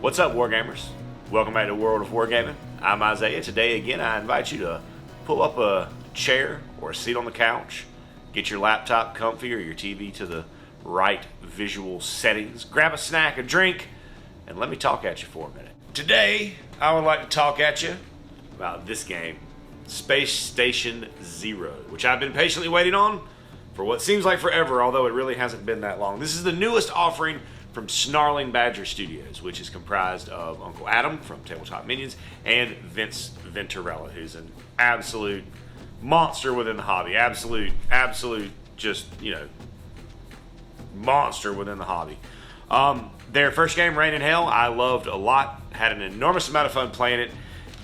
What's up, Wargamers? Welcome back to World of Wargaming. I'm Isaiah. Today, again, I invite you to pull up a chair or a seat on the couch, get your laptop comfy or your TV to the right visual settings, grab a snack, a drink, and let me talk at you for a minute. Today, I would like to talk at you about this game, Space Station Zero, which I've been patiently waiting on for what seems like forever, although it really hasn't been that long. This is the newest offering from Snarling Badger Studios, which is comprised of Uncle Adam from Tabletop Minions and Vince Venturella, who's an absolute monster within the hobby. Absolute, just, monster within the hobby. Their first game, Rain in Hell, I loved a lot. Had an enormous amount of fun playing it.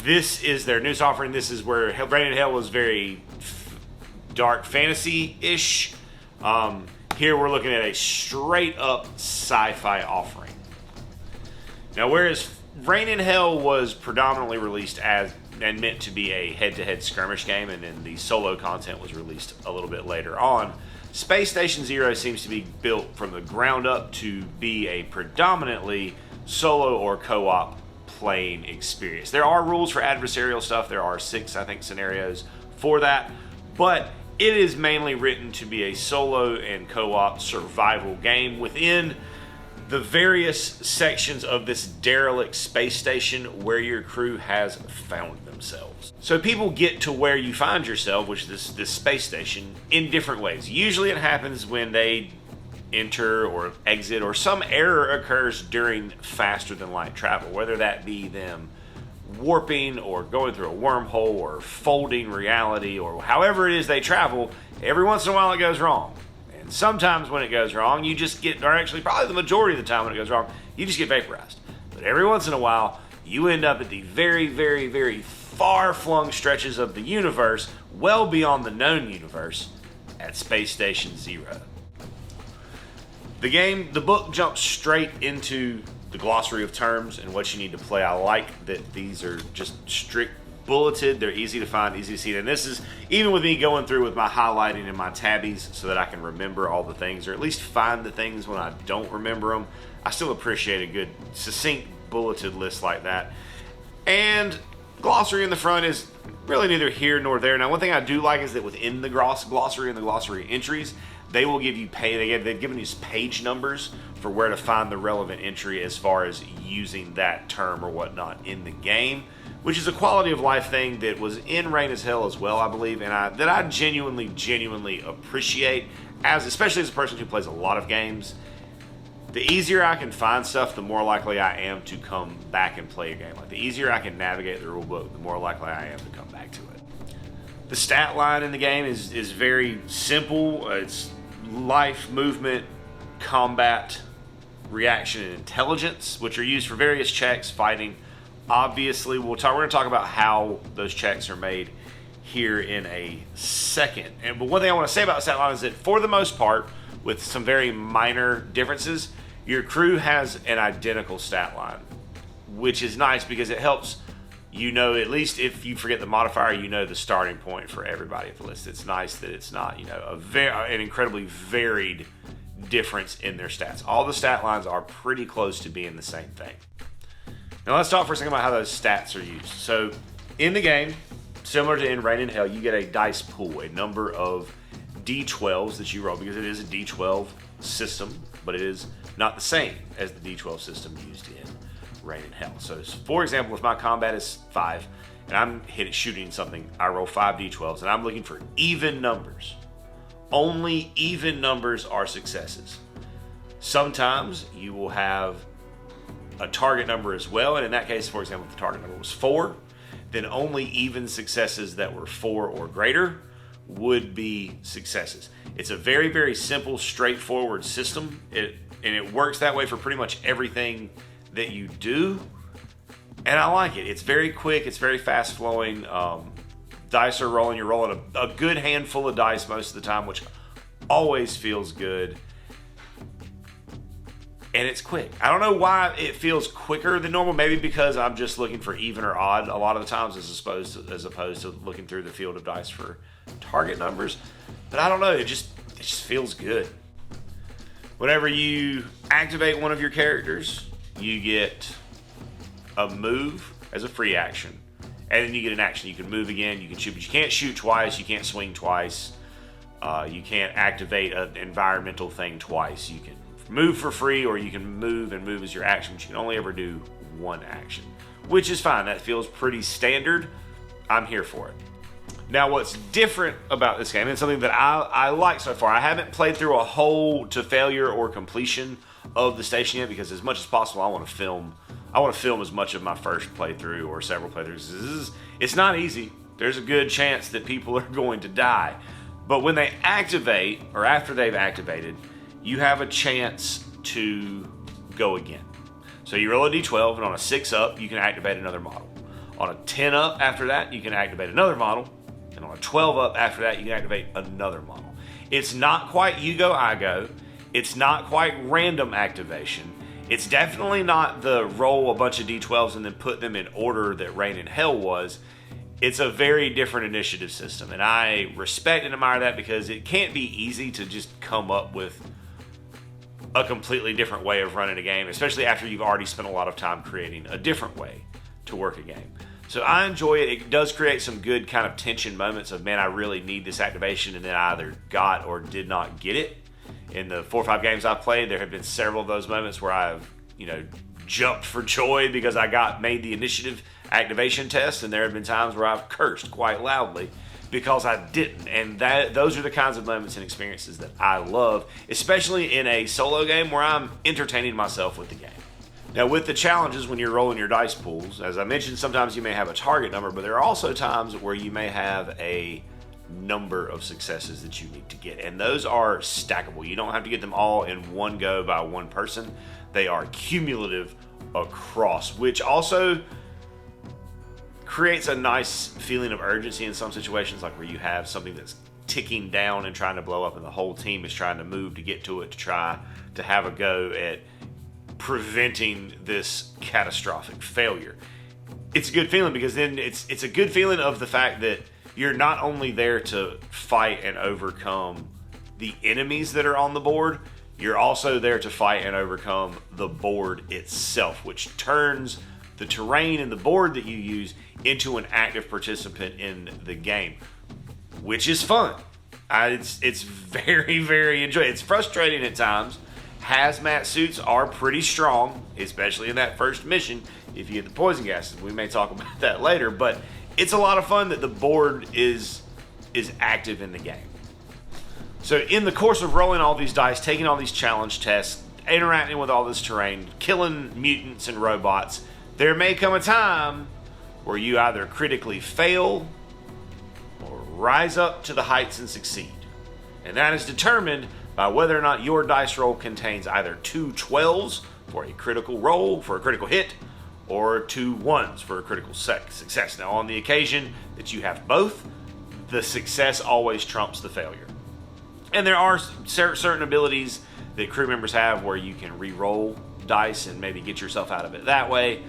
This is their newest offering. This is where Rain in Hell was very dark fantasy-ish. Here we're looking at a straight-up sci-fi offering. Now, whereas Rain in Hell was predominantly released as and meant to be a head-to-head skirmish game, and then the solo content was released a little bit later on, Space Station Zero seems to be built from the ground up to be a predominantly solo or co-op playing experience. There are rules for adversarial stuff. There are 6, I think, scenarios for that, but it is mainly written to be a solo and co-op survival game within the various sections of this derelict space station where your crew has found themselves. So people get to where you find yourself, which is this space station, in different ways. Usually it happens when they enter or exit, or some error occurs during faster than light travel, whether that be them warping or going through a wormhole or folding reality, or however it is they travel. Every once in a while it goes wrong, and sometimes when it goes wrong you just get, or actually probably the majority of the time when it goes wrong, you just get vaporized. But every once in a while you end up at the very far-flung stretches of the universe, well beyond the known universe, at Space Station Zero. The book jumps straight into the glossary of terms and what you need to play. I like that these are just strict bulleted. They're easy to find, easy to see. And this is, even with me going through with my highlighting and my tabbies so that I can remember all the things, or at least find the things when I don't remember them, I still appreciate a good, succinct, bulleted list like that. And glossary in the front is really neither here nor there. Now, one thing I do like is that within the glossary and the glossary entries, they will give you they've given you page numbers for where to find the relevant entry as far as using that term or whatnot in the game, which is a quality of life thing that was in Rain as Hell as well, I believe, and that I genuinely appreciate, especially as a person who plays a lot of games. The easier I can find stuff, the more likely I am to come back and play a game. Like, the easier I can navigate the rulebook, the more likely I am to come back to it. The stat line in the game is very simple. It's life, movement, combat, reaction, and intelligence, which are used for various checks, fighting. Obviously, we're going to talk about how those checks are made here in a second. But one thing I want to say about the stat line is that, for the most part, with some very minor differences, your crew has an identical stat line, which is nice because it helps at least if you forget the modifier, the starting point for everybody at the list. It's nice that it's not, an incredibly varied difference in their stats. All the stat lines are pretty close to being the same thing. Now let's talk for a second about how those stats are used. So in the game, similar to in Rain in Hell, you get a dice pool, a number of D12s that you roll, because it is a D12 system, but it is not the same as the D12 system used in Rain in Hell. So, for example, if my combat is 5 and I'm shooting something, I roll 5 D12s and I'm looking for even numbers. Only even numbers are successes. Sometimes you will have a target number as well, and in that case, for example, if the target number was 4, then only even successes that were 4 or greater would be successes. It's a very simple, straightforward system, and it works that way for pretty much everything that you do, and I like it. It's very quick, it's very fast flowing. Dice are rolling, you're rolling a good handful of dice most of the time, which always feels good, and it's quick. I don't know why it feels quicker than normal, maybe because I'm just looking for even or odd a lot of the times as opposed to looking through the field of dice for target numbers, but I don't know, it just feels good. Whenever you activate one of your characters, you get a move as a free action, and then you get an action. You can move again, you can shoot, but you can't shoot twice, you can't swing twice, you can't activate an environmental thing twice. You can move for free, or you can move and move as your action, but you can only ever do one action, which is fine. That feels pretty standard. I'm here for it. Now, what's different about this game, and something that I like so far, I haven't played through a whole to failure or completion of the station yet, because as much as possible, I want to film as much of my first playthrough or several playthroughs. It's not easy. There's a good chance that people are going to die. But when they activate, or after they've activated, you have a chance to go again. So you roll a d12, and on a 6 up, you can activate another model. On a 10 up after that, you can activate another model. And on a 12 up after that, you can activate another model. It's not quite you go, I go. It's not quite random activation. It's definitely not the roll a bunch of d12s and then put them in order that Reign in Hell was. It's a very different initiative system, and I respect and admire that, because it can't be easy to just come up with a completely different way of running a game, especially after you've already spent a lot of time creating a different way to work a game. So I enjoy it. It does create some good kind of tension moments of, man, I really need this activation, and then I either got or did not get it. In the 4 or 5 games I've played, there have been several of those moments where I've, jumped for joy because I made the initiative activation test, and there have been times where I've cursed quite loudly because I didn't. And those are the kinds of moments and experiences that I love, especially in a solo game where I'm entertaining myself with the game. Now, with the challenges when you're rolling your dice pools, as I mentioned, sometimes you may have a target number, but there are also times where you may have a number of successes that you need to get, and those are stackable. You don't have to get them all in one go by one person. They are cumulative across, which also creates a nice feeling of urgency in some situations, like where you have something that's ticking down and trying to blow up, and the whole team is trying to move to get to it to try to have a go at preventing this catastrophic failure. It's a good feeling, because then it's a good feeling of the fact that you're not only there to fight and overcome the enemies that are on the board, you're also there to fight and overcome the board itself, which turns the terrain and the board that you use into an active participant in the game, which is fun. It's very, very enjoyable. It's frustrating at times. Hazmat suits are pretty strong, especially in that first mission if you get the poison gases. We may talk about that later, but it's a lot of fun that the board is active in the game. So in the course of rolling all these dice, taking all these challenge tests, interacting with all this terrain, killing mutants and robots, there may come a time where you either critically fail or rise up to the heights and succeed. And that is determined by whether or not your dice roll contains either 2 12s for a critical roll, for a critical hit, or 2 1s for a critical success. Now, on the occasion that you have both, the success always trumps the failure. And there are certain abilities that crew members have where you can re-roll dice and maybe get yourself out of it that way.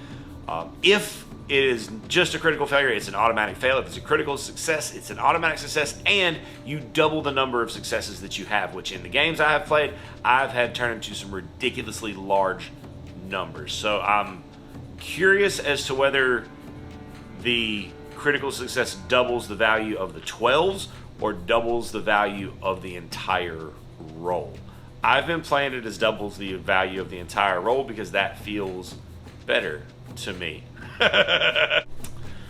If it is just a critical failure, it's an automatic fail. If it's a critical success, it's an automatic success, and you double the number of successes that you have, which in the games I have played, I've had turned into some ridiculously large numbers. So I'm curious as to whether the critical success doubles the value of the 12s or doubles the value of the entire roll. I've been playing it as doubles the value of the entire roll because that feels better to me.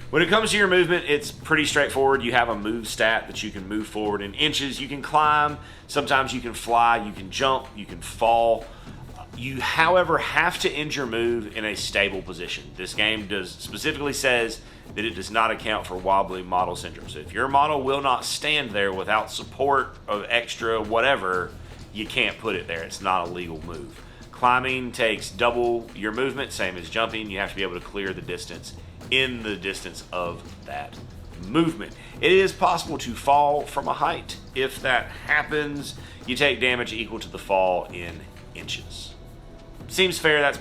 When it comes to your movement, it's pretty straightforward. You have a move stat that you can move forward in inches. You can climb. Sometimes you can fly. You can jump. You can fall. You, however, have to end your move in a stable position. This game specifically says that it does not account for wobbly model syndrome. So if your model will not stand there without support of extra whatever, you can't put it there. It's not a legal move. Climbing takes double your movement, same as jumping. You have to be able to clear the distance in the distance of that movement. It is possible to fall from a height. If that happens, you take damage equal to the fall in inches. Seems fair. That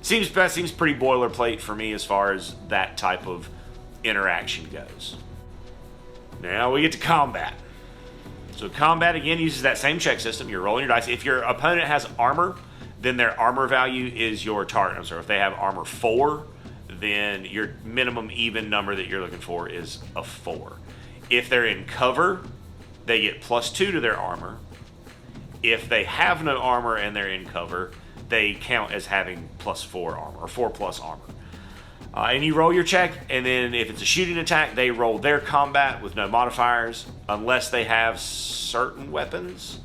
seems pretty boilerplate for me as far as that type of interaction goes. Now we get to combat. So combat again uses that same check system. You're rolling your dice. If your opponent has armor, then their armor value is your target. So if they have armor 4, then your minimum even number that you're looking for is a 4. If they're in cover, they get +2 to their armor. If they have no armor and they're in cover, they count as having +4 armor, or 4+ armor. And you roll your check, and then if it's a shooting attack, they roll their combat with no modifiers, unless they have certain weapons.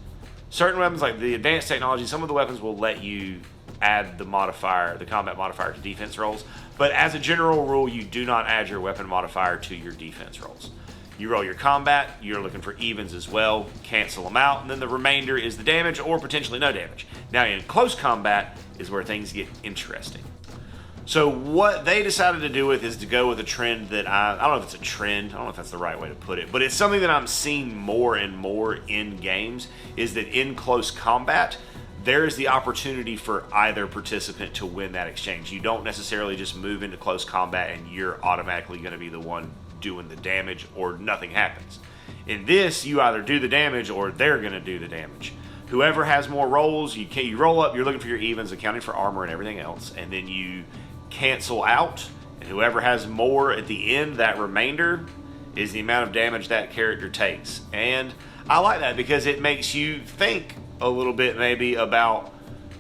Certain weapons, like the advanced technology, some of the weapons will let you add the modifier, the combat modifier, to defense rolls. But as a general rule, you do not add your weapon modifier to your defense rolls. You roll your combat, you're looking for evens as well, cancel them out, and then the remainder is the damage or potentially no damage. Now in close combat is where things get interesting. So what they decided to do with is to go with a trend that I don't know if it's a trend, I don't know if that's the right way to put it, but it's something that I'm seeing more and more in games, is that in close combat, there is the opportunity for either participant to win that exchange. You don't necessarily just move into close combat and you're automatically going to be the one doing the damage, or nothing happens. In this, you either do the damage or they're going to do the damage. Whoever has more rolls, you roll up, you're looking for your evens, accounting for armor and everything else, and then you cancel out, and whoever has more at the end, that remainder is the amount of damage that character takes. And I like that because it makes you think a little bit maybe about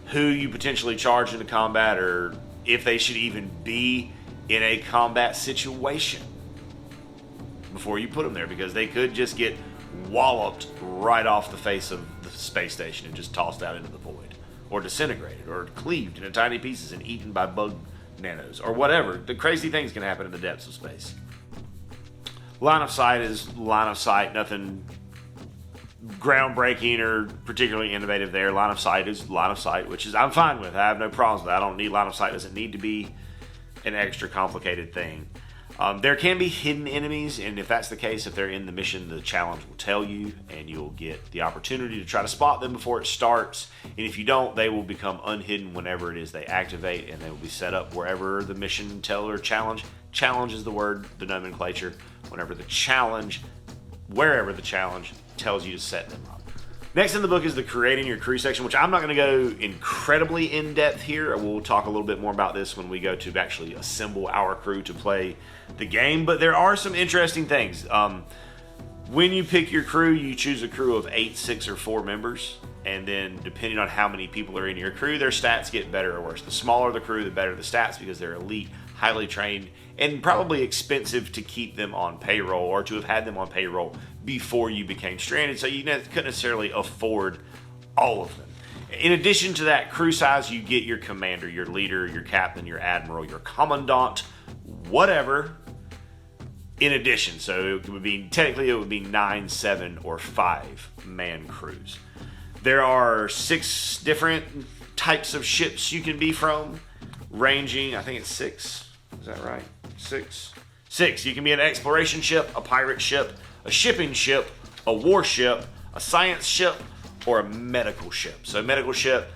who you potentially charge into combat, or if they should even be in a combat situation before you put them there, because they could just get walloped right off the face of the space station and just tossed out into the void, or disintegrated, or cleaved into tiny pieces and eaten by bug nanos, or whatever. The crazy things can happen in the depths of space. Line of sight is line of sight, nothing groundbreaking or particularly innovative there. Line of sight is line of sight, which is I'm fine with. I have no problems with that. I don't need line of sight. It doesn't need to be an extra complicated thing. There can be hidden enemies, and if that's the case, if they're in the mission, the challenge will tell you, and you'll get the opportunity to try to spot them before it starts. And if you don't, they will become unhidden whenever it is they activate, and they will be set up wherever the mission challenge is the word, the nomenclature, wherever the challenge tells you to set them up. Next in the book is the creating your crew section, which I'm not going to go incredibly in depth here. We'll talk a little bit more about this when we go to actually assemble our crew to play the game. But there are some interesting things. When you pick your crew, you choose a crew of 8, 6, or 4 members. And then depending on how many people are in your crew, their stats get better or worse. The smaller the crew, the better the stats, because they're elite, highly trained, and probably expensive to keep them on payroll, or to have had them on payroll before you became stranded, so you couldn't necessarily afford all of them. In addition to that crew size, you get your commander, your leader, your captain, your admiral, your commandant, whatever, in addition. So it would be 9, 7, or 5-man crews. There are 6 different types of ships you can be from, ranging, I think it's 6. Is that right? 6. 6. You can be an exploration ship, a pirate ship, a shipping ship, a warship, a science ship, or a medical ship. So medical ship,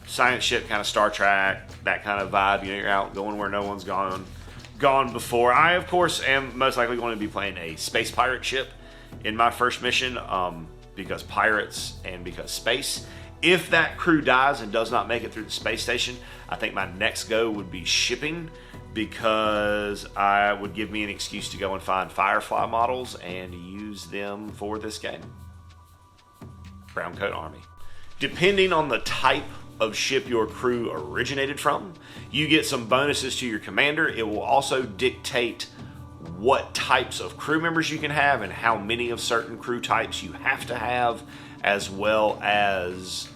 science ship, kind of Star Trek, that kind of vibe. You're out going where no one's gone before. I, of course, am most likely going to be playing a space pirate ship in my first mission, because pirates and because space. If that crew dies and does not make it through the space station, I think my next go would be shipping, because I would give me an excuse to go and find Firefly models and use them for this game. Brown Coat Army. Depending on the type of ship your crew originated from, you get some bonuses to your commander. It will also dictate what types of crew members you can have and how many of certain crew types you have to have, as well as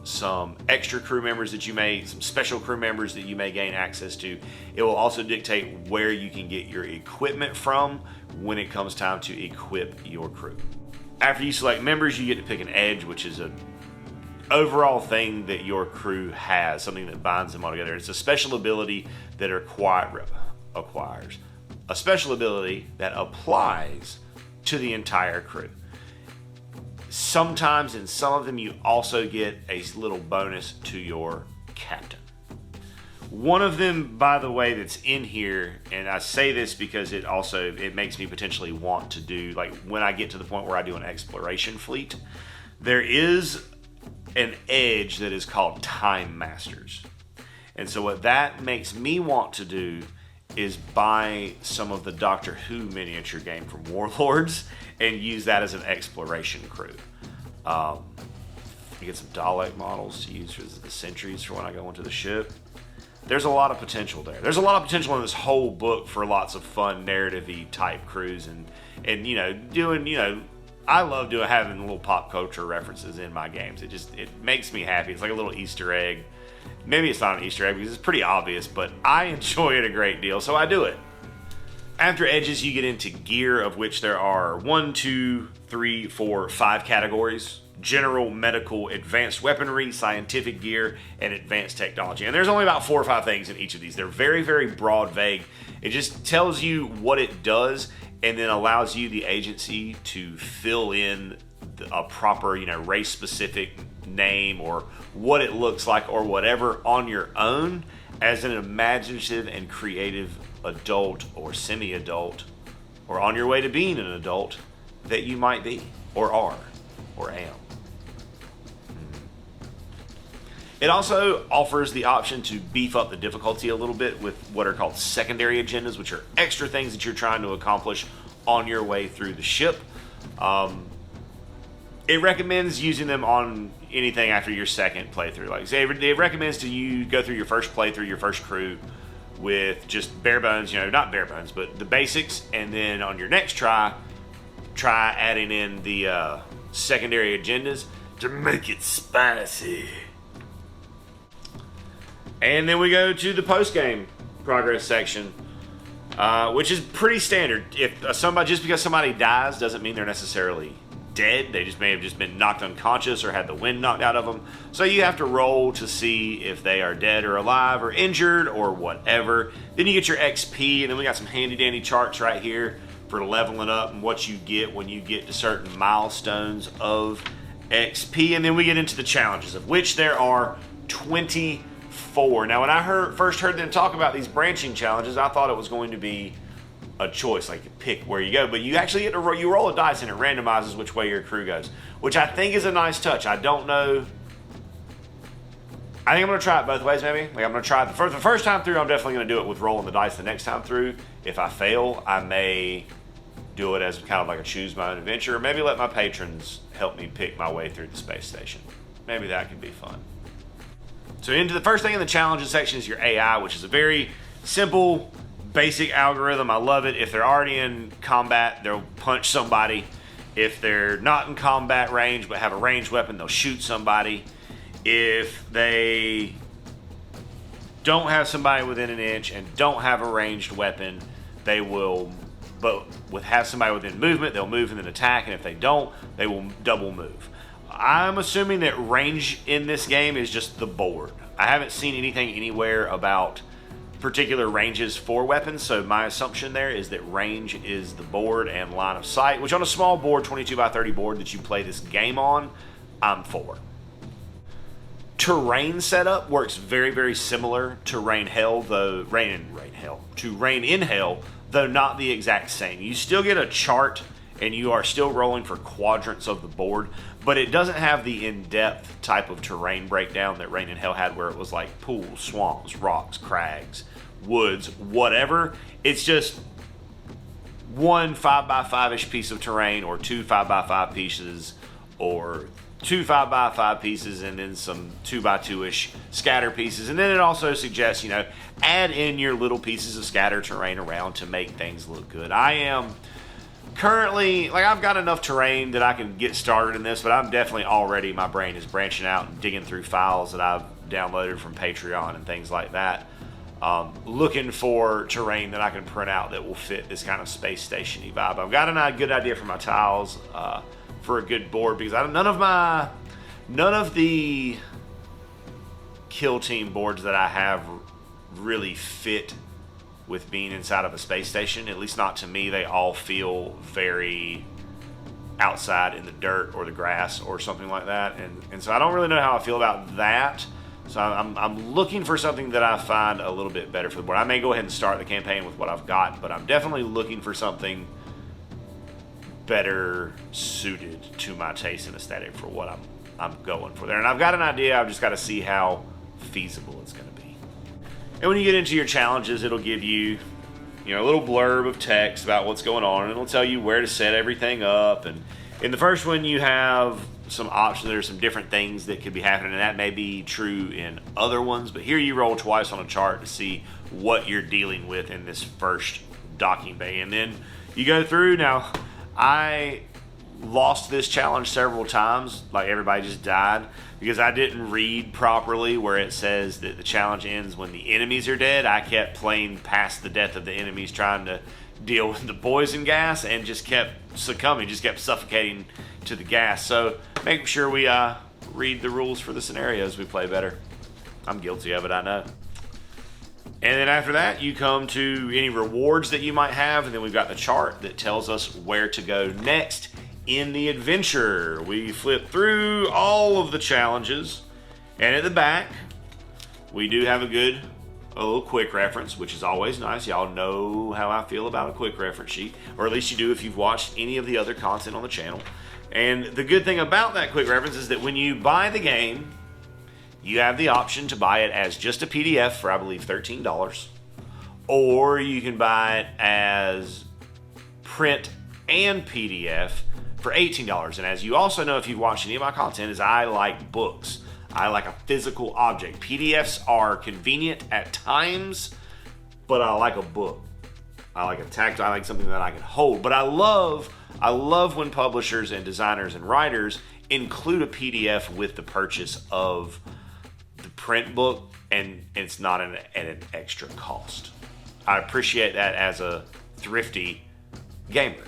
some extra crew members some special crew members that you may gain access to. It will also dictate where you can get your equipment from when it comes time to equip your crew. After you select members, you get to pick an edge, which is an overall thing that your crew has, something that binds them all together. It's a special ability that acquires a special ability that applies to the entire crew. Sometimes in some of them you also get a little bonus to your captain. One of them, by the way, that's in here, and I say this because it makes me potentially want to do, like when I get to the point where I do an exploration fleet, there is an edge that is called Time Masters. And so what that makes me want to do is buy some of the Doctor Who miniature game from Warlords and use that as an exploration crew. You get some Dalek models to use for the sentries for when I go into the ship. There's a lot of potential there. There's a lot of potential in this whole book for lots of fun narrative-y type crews and you know, doing, you know, I love having little pop culture references in my games. It makes me happy. It's like a little Easter egg. Maybe it's not an Easter egg because it's pretty obvious, but I enjoy it a great deal, so I do it. After edges, you get into gear, of which there are 1, 2, 3, 4, 5 categories. General, medical, advanced weaponry, scientific gear, and advanced technology. And there's only about 4 or 5 things in each of these. They're very, very broad, vague. It just tells you what it does and then allows you, the agency, to fill in a proper, you know, race-specific name or what it looks like or whatever on your own as an imaginative and creative adult or semi-adult or on your way to being an adult that you might be or are or am. It also offers the option to beef up the difficulty a little bit with what are called secondary agendas, which are extra things that you're trying to accomplish on your way through the ship. It recommends using them on anything after your second playthrough. Like say, it recommends to you go through your first playthrough, your first crew, with just bare bones, you know, not bare bones, but the basics, and then on your next try adding in the secondary agendas to make it spicy. And then we go to the post-game progress section, which is pretty standard. If just because somebody dies doesn't mean they're necessarily dead. They just may have just been knocked unconscious or had the wind knocked out of them. So you have to roll to see if they are dead or alive or injured or whatever. Then you get your XP, and then we got some handy-dandy charts right here for leveling up and what you get when you get to certain milestones of XP. And then we get into the challenges, of which there are 24. Now, when I first heard them talk about these branching challenges, I thought it was going to be a choice, like you pick where you go, but you actually get to you roll a dice and it randomizes which way your crew goes, which I think is a nice touch. I don't know. I think I'm going to try it both ways, maybe. Like I'm going to try it the first time through. I'm definitely going to do it with rolling the dice. The next time through, if I fail, I may do it as kind of like a choose my own adventure, or maybe let my patrons help me pick my way through the space station. Maybe that could be fun. So into the first thing in the challenges section is your AI, which is a very simple, basic algorithm. I love it. If they're already in combat, they'll punch somebody. If they're not in combat range but have a ranged weapon, they'll shoot somebody. If they don't have somebody within an inch and don't have a ranged weapon, they will, but have somebody within movement, they'll move and then attack. And if they don't, they will double move. I'm assuming that range in this game is just the board. I haven't seen anything anywhere about particular ranges for weapons, so my assumption there is that range is the board and line of sight, which on a small board, 22 by 30 board that you play this game on, I'm for. Terrain setup works very, very similar to Rain in Hell, though not the exact same. You still get a chart and you are still rolling for quadrants of the board, but it doesn't have the in-depth type of terrain breakdown that Rain in Hell had, where it was like pools, swamps, rocks, crags, woods, whatever. It's just one 5x5-ish piece of terrain, or two 5x5 pieces, or two 5x5 pieces, and then some 2x2-ish scatter pieces. And then it also suggests, you know, add in your little pieces of scatter terrain around to make things look good. I am currently, like, I've got enough terrain that I can get started in this, but I'm definitely already, my brain is branching out and digging through files that I've downloaded from Patreon and things like that, looking for terrain that I can print out that will fit this kind of space station-y vibe. I've got a good idea for my tiles, for a good board, because none of the kill team boards that I have really fit with being inside of a space station. At least not to me. They all feel very outside in the dirt or the grass or something like that, and so I don't really know how I feel about that. So I'm looking for something that I find a little bit better for the board. I may go ahead and start the campaign with what I've got, but I'm definitely looking for something better suited to my taste and aesthetic for what I'm going for there. And I've got an idea. I've just got to see how feasible it's going to be. And when you get into your challenges, it'll give you, a little blurb of text about what's going on, and it'll tell you where to set everything up. And in the first one, you have some options. There's some different things that could be happening, and that may be true in other ones. But here you roll twice on a chart to see what you're dealing with in this first docking bay. And then you go through. Now, I lost this challenge several times, like everybody just died, because I didn't read properly where it says that the challenge ends when the enemies are dead. I kept playing past the death of the enemies, trying to deal with the poison gas, and just kept succumbing, just kept suffocating to the gas. So making sure we read the rules for the scenarios we play better. I'm guilty of it, I know. And then after that, you come to any rewards that you might have, and then we've got the chart that tells us where to go next in the adventure. We flip through all of the challenges, and at the back, we do have a little quick reference, which is always nice. Y'all know how I feel about a quick reference sheet, or at least you do if you've watched any of the other content on the channel. And the good thing about that quick reference is that when you buy the game, you have the option to buy it as just a PDF for, I believe, $13, or you can buy it as print and PDF for $18. And as you also know, if you've watched any of my content, is I like books. I like a physical object. PDFs are convenient at times, but I like a book. I like a tactile, I like something that I can hold. But I love when publishers and designers and writers include a PDF with the purchase of the print book, and it's not at an extra cost. I appreciate that as a thrifty gamer.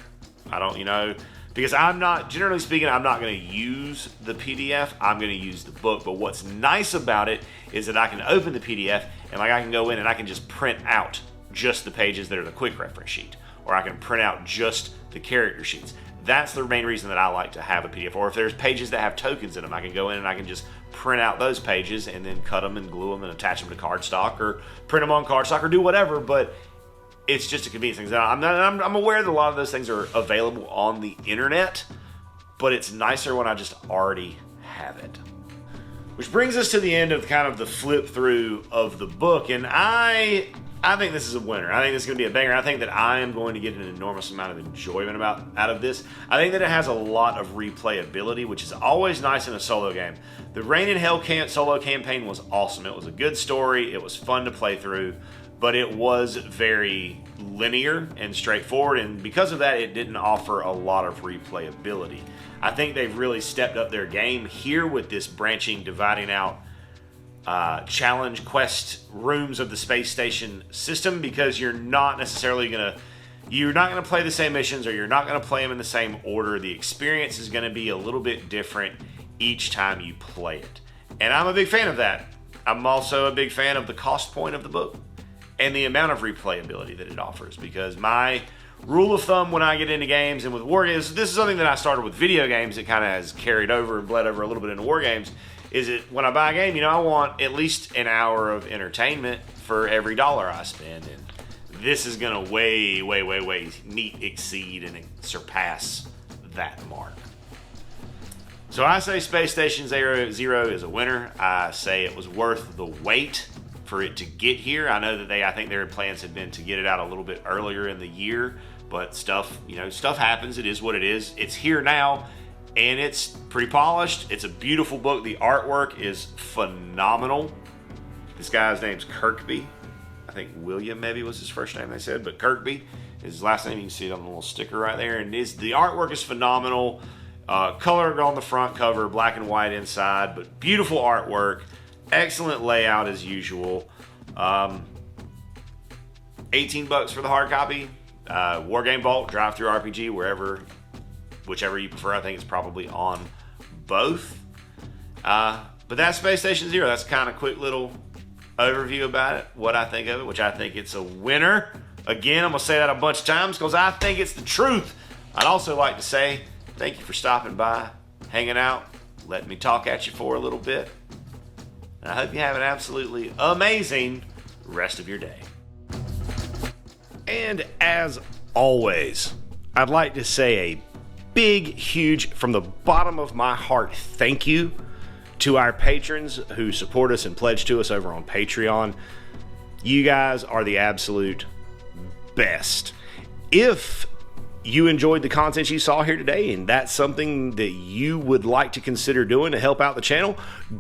I don't, because I'm not, generally speaking, I'm not going to use the PDF. I'm going to use the book. But what's nice about it is that I can open the PDF, and I can go in and I can just print out just the pages that are the quick reference sheet, or I can print out just the character sheets. That's the main reason that I like to have a PDF. Or if there's pages that have tokens in them, I can go in and I can just print out those pages and then cut them and glue them and attach them to cardstock, or print them on cardstock, or do whatever. But it's just a convenience thing. I'm aware that a lot of those things are available on the internet, but it's nicer when I just already have it. Which brings us to the end of kind of the flip through of the book, and I think this is a winner. I think this is going to be a banger. I think that I am going to get an enormous amount of enjoyment out of this. I think that it has a lot of replayability, which is always nice in a solo game. The Reign in Hell solo campaign was awesome. It was a good story. It was fun to play through, but it was very linear and straightforward, and because of that, it didn't offer a lot of replayability. I think they've really stepped up their game here with this branching, dividing out challenge quest rooms of the space station system, because you're not necessarily going to play the same missions, or you're not going to play them in the same order. The experience is going to be a little bit different each time you play it, and I'm a big fan of that. I'm also a big fan of the cost point of the book and the amount of replayability that it offers, because my rule of thumb when I get into games, and with war games, this is something that I started with video games, it kind of has carried over and bled over a little bit into war games, is that when I buy a game, I want at least an hour of entertainment for every dollar I spend, and this is going to way exceed and surpass that mark. So I say Space Station Zero is a winner. I say it was worth the wait for it to get here. I know that I think their plans had been to get it out a little bit earlier in the year, but stuff happens. It is what it is. It's here now, and it's pretty polished. It's a beautiful book. The artwork is phenomenal. This guy's name's Kirkby. I think William maybe was his first name, they said, but Kirkby is his last name. You can see it on the little sticker right there. And the artwork is phenomenal. Color on the front cover, black and white inside, but beautiful artwork. Excellent layout as usual. $18 for the hard copy. Wargame Vault, Drive-Thru RPG, whichever you prefer. I think it's probably on both. But that's Space Station Zero. That's kind of quick little overview about it, what I think of it, which I think it's a winner. Again, I'm going to say that a bunch of times because I think it's the truth. I'd also like to say thank you for stopping by, hanging out, letting me talk at you for a little bit. I hope you have an absolutely amazing rest of your day. And as always, I'd like to say a big, huge, from the bottom of my heart, thank you to our patrons who support us and pledge to us over on Patreon. You guys are the absolute best. If you enjoyed the content you saw here today and that's something that you would like to consider doing to help out the channel,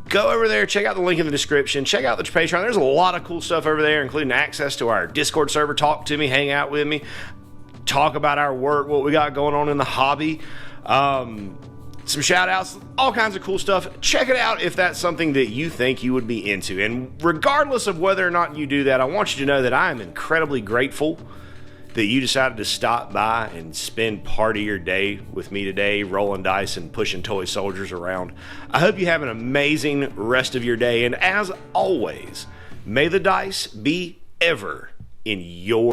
go over there, check out the link in the description, check out the Patreon. There's a lot of cool stuff over there, including access to our Discord server. Talk to me, hang out with me, talk about our work, what we got going on in the hobby, some shout outs, all kinds of cool stuff. Check it out if that's something that you think you would be into. And regardless of whether or not you do that, I want you to know that I am incredibly grateful that you decided to stop by and spend part of your day with me today, rolling dice and pushing toy soldiers around. I hope you have an amazing rest of your day, and as always, may the dice be ever in your